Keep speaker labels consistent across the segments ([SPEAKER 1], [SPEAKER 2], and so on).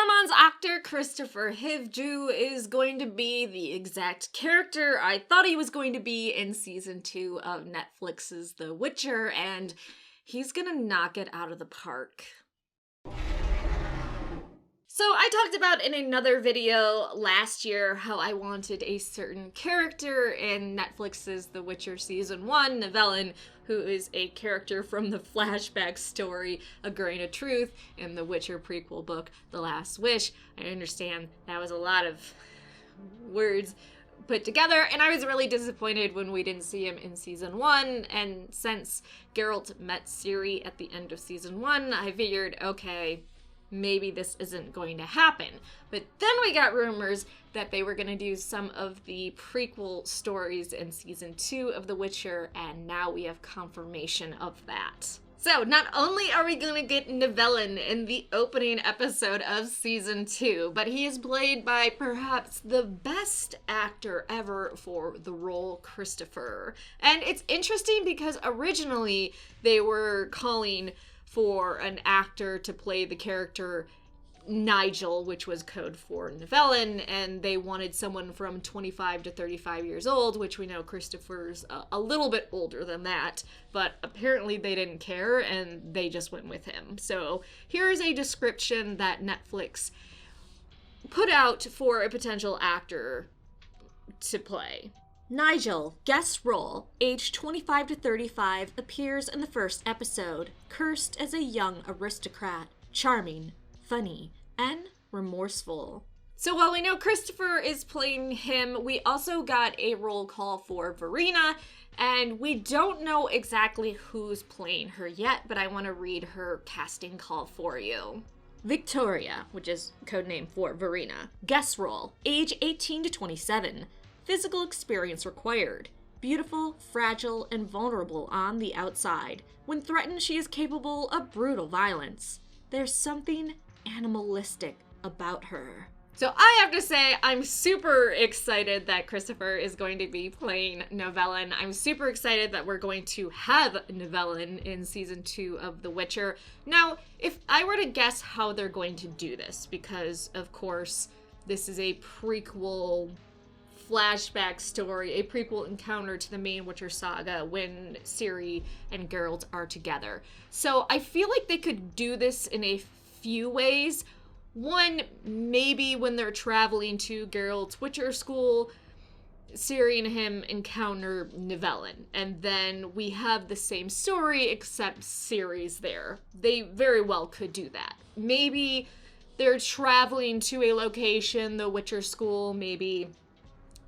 [SPEAKER 1] Paramount's actor Christopher Hivju is going to be the exact character I thought he was going to be in season 2 of Netflix's The Witcher, and he's gonna knock it out of the park. So I talked about in another video last year how I wanted a certain character in Netflix's The Witcher Season 1, Nivellen, who is a character from the flashback story A Grain of Truth in the Witcher prequel book, The Last Wish. I understand that was a lot of words put together, and I was really disappointed when we didn't see him in Season 1, and since Geralt met Ciri at the end of Season 1, I figured, okay, maybe this isn't going to happen. But then we got rumors that they were going to do some of the prequel stories in Season 2 of The Witcher, and now we have confirmation of that. So, not only are we going to get Nivellen in the opening episode of Season 2, but he is played by perhaps the best actor ever for the role, Christopher. And it's interesting because originally they were calling for an actor to play the character Nigel, which was code for Nivellen, and they wanted someone from 25 to 35 years old, which we know Christopher's a little bit older than that, but apparently they didn't care and they just went with him. So here's a description that Netflix put out for a potential actor to play. Nigel, guest role, age 25 to 35, appears in the first episode, cursed as a young aristocrat, charming, funny, and remorseful. So while we know Christopher is playing him, we also got a roll call for Verena, and we don't know exactly who's playing her yet, but I want to read her casting call for you. Victoria, which is codename for Verena, guest role, age 18 to 27, physical experience required. Beautiful, fragile, and vulnerable on the outside. When threatened, she is capable of brutal violence. There's something animalistic about her. So I have to say, I'm super excited that Christopher is going to be playing Nivellen. I'm super excited that we're going to have Nivellen in Season 2 of The Witcher. Now, if I were to guess how they're going to do this, because, of course, this is a prequel flashback story, a prequel encounter to the main Witcher saga when Ciri and Geralt are together. So I feel like they could do this in a few ways. One, maybe when they're traveling to Geralt's Witcher school, Ciri and him encounter Nivellen, and then we have the same story except Ciri's there. They very well could do that. Maybe they're traveling to a location, the Witcher school, maybe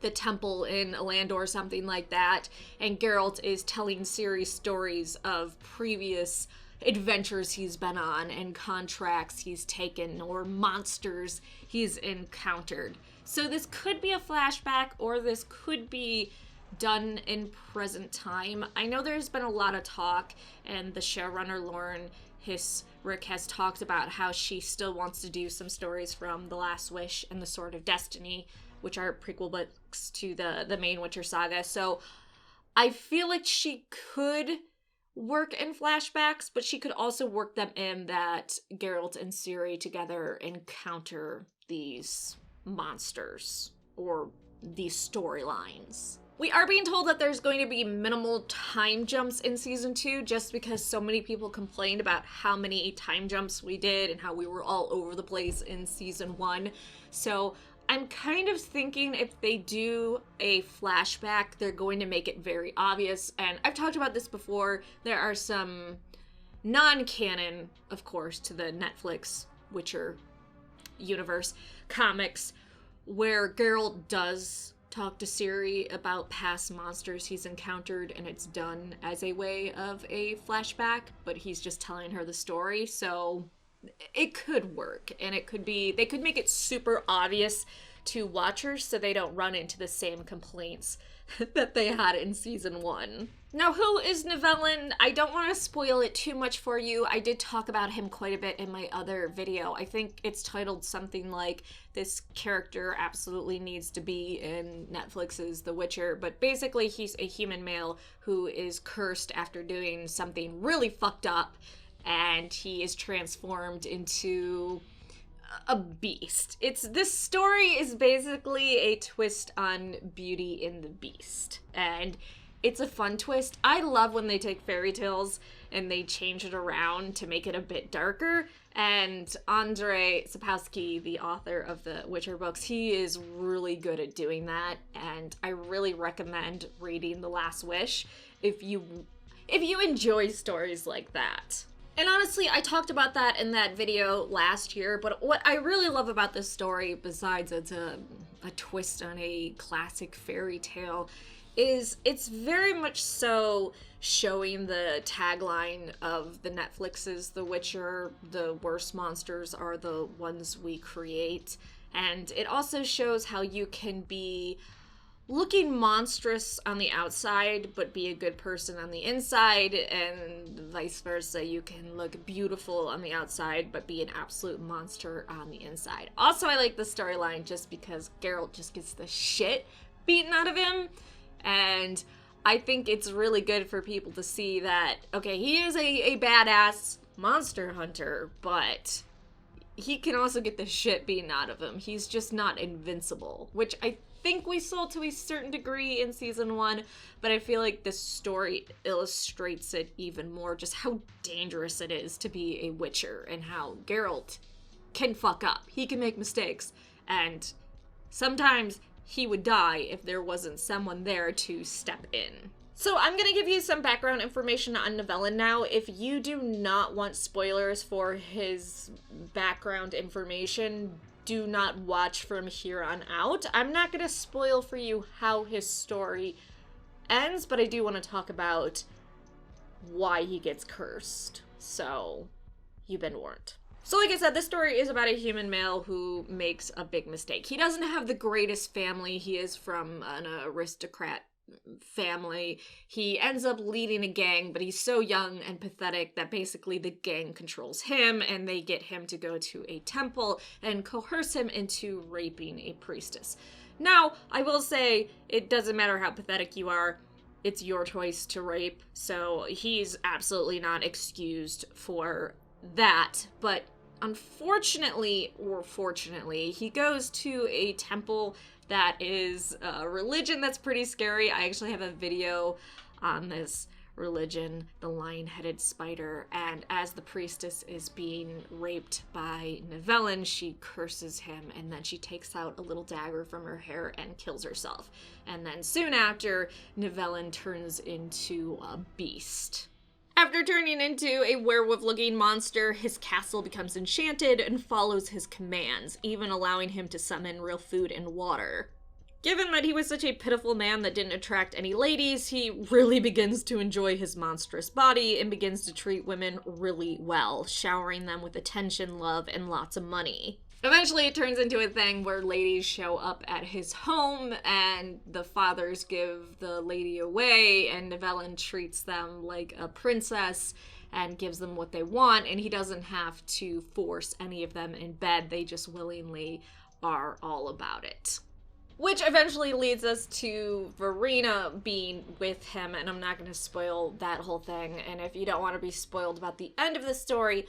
[SPEAKER 1] the temple in Alandor or something like that, and Geralt is telling Ciri stories of previous adventures he's been on and contracts he's taken or monsters he's encountered. So this could be a flashback, or this could be done in present time. I know there's been a lot of talk, and the showrunner Lauren Rick has talked about how she still wants to do some stories from The Last Wish and The Sword of Destiny, which are prequel books to the main Witcher saga. So I feel like she could work in flashbacks, but she could also work them in that Geralt and Ciri together encounter these monsters or these storylines. We are being told that there's going to be minimal time jumps in Season 2 just because so many people complained about how many time jumps we did and how we were all over the place in Season 1. So I'm kind of thinking if they do a flashback, they're going to make it very obvious. And I've talked about this before. There are some non-canon, of course, to the Netflix Witcher universe comics where Geralt does talk to Ciri about past monsters he's encountered, and it's done as a way of a flashback, but he's just telling her the story. So it could work, and it could be, they could make it super obvious to watchers so they don't run into the same complaints that they had in Season 1. Now, who is Nivellen? I don't want to spoil it too much for you. I did talk about him quite a bit in my other video. I think it's titled something like, "This character absolutely needs to be in Netflix's The Witcher," but basically he's a human male who is cursed after doing something really fucked up, and he is transformed into a beast. This story is basically a twist on Beauty and the Beast, and it's a fun twist. I love when they take fairy tales and they change it around to make it a bit darker. And Andrzej Sapkowski, the author of the Witcher books, he is really good at doing that. And I really recommend reading The Last Wish if you enjoy stories like that. And honestly, I talked about that in that video last year, but what I really love about this story, besides it's a twist on a classic fairy tale, is it's very much so showing the tagline of the Netflix's The Witcher, the worst monsters are the ones we create. And it also shows how you can be looking monstrous on the outside, but be a good person on the inside, and vice versa. You can look beautiful on the outside, but be an absolute monster on the inside. Also, I like the storyline just because Geralt just gets the shit beaten out of him, and I think it's really good for people to see that, okay, he is a badass monster hunter, but he can also get the shit beaten out of him. He's just not invincible, which I think we saw to a certain degree in season 1, but I feel like this story illustrates it even more, just how dangerous it is to be a Witcher and how Geralt can fuck up. He can make mistakes, and sometimes he would die if there wasn't someone there to step in. So I'm going to give you some background information on Nivellen now. If you do not want spoilers for his background information, do not watch from here on out. I'm not going to spoil for you how his story ends, but I do want to talk about why he gets cursed. So, you've been warned. So like I said, this story is about a human male who makes a big mistake. He doesn't have the greatest family. He is from an aristocrat family. He ends up leading a gang, but he's so young and pathetic that basically the gang controls him, and they get him to go to a temple and coerce him into raping a priestess. Now, I will say, it doesn't matter how pathetic you are, it's your choice to rape, so he's absolutely not excused for that, but unfortunately, or fortunately, he goes to a temple that is a religion that's pretty scary. I actually have a video on this religion, the lion-headed spider, and as the priestess is being raped by Nivellen, she curses him, and then she takes out a little dagger from her hair and kills herself. And then soon after, Nivellen turns into a beast. After turning into a werewolf-looking monster, his castle becomes enchanted and follows his commands, even allowing him to summon real food and water. Given that he was such a pitiful man that didn't attract any ladies, he really begins to enjoy his monstrous body and begins to treat women really well, showering them with attention, love, and lots of money. Eventually, it turns into a thing where ladies show up at his home, and the fathers give the lady away, and Nivellen treats them like a princess and gives them what they want, and he doesn't have to force any of them in bed. They just willingly are all about it. Which eventually leads us to Verena being with him, and I'm not going to spoil that whole thing, and if you don't want to be spoiled about the end of the story,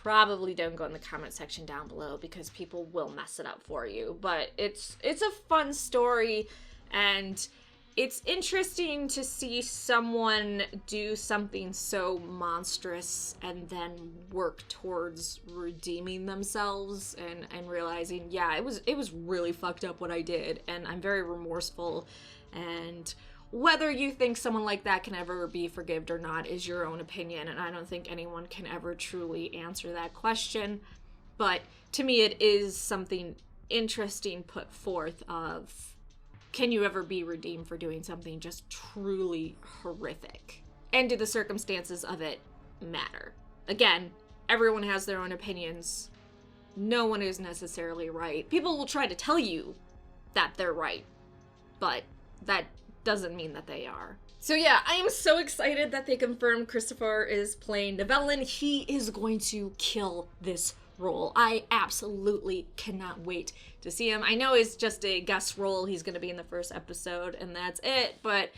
[SPEAKER 1] probably don't go in the comment section down below because people will mess it up for you. But it's a fun story, and it's interesting to see someone do something so monstrous and then work towards redeeming themselves and realizing, yeah, it was really fucked up what I did, and I'm very remorseful, and whether you think someone like that can ever be forgiven or not is your own opinion, and I don't think anyone can ever truly answer that question. But to me, it is something interesting put forth of, can you ever be redeemed for doing something just truly horrific? And do the circumstances of it matter? Again, everyone has their own opinions. No one is necessarily right. People will try to tell you that they're right, but that doesn't mean that they are. So yeah, I am so excited that they confirmed Christopher is playing Nivellen. He is going to kill this role. I absolutely cannot wait to see him. I know it's just a guest role. He's going to be in the first episode and that's it, but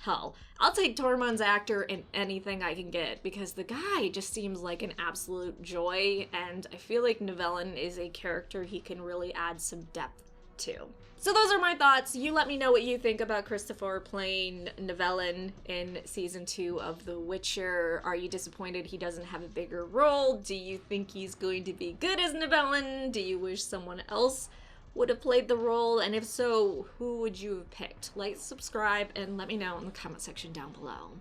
[SPEAKER 1] hell, I'll take Tormund's actor in anything I can get, because the guy just seems like an absolute joy, and I feel like Nivellen is a character he can really add some depth to. So those are my thoughts. You let me know what you think about Christopher playing Nivellen in season 2 of The Witcher. Are you disappointed he doesn't have a bigger role? Do you think he's going to be good as Nivellen? Do you wish someone else would have played the role? And if so, who would you have picked? Like, subscribe, and let me know in the comment section down below.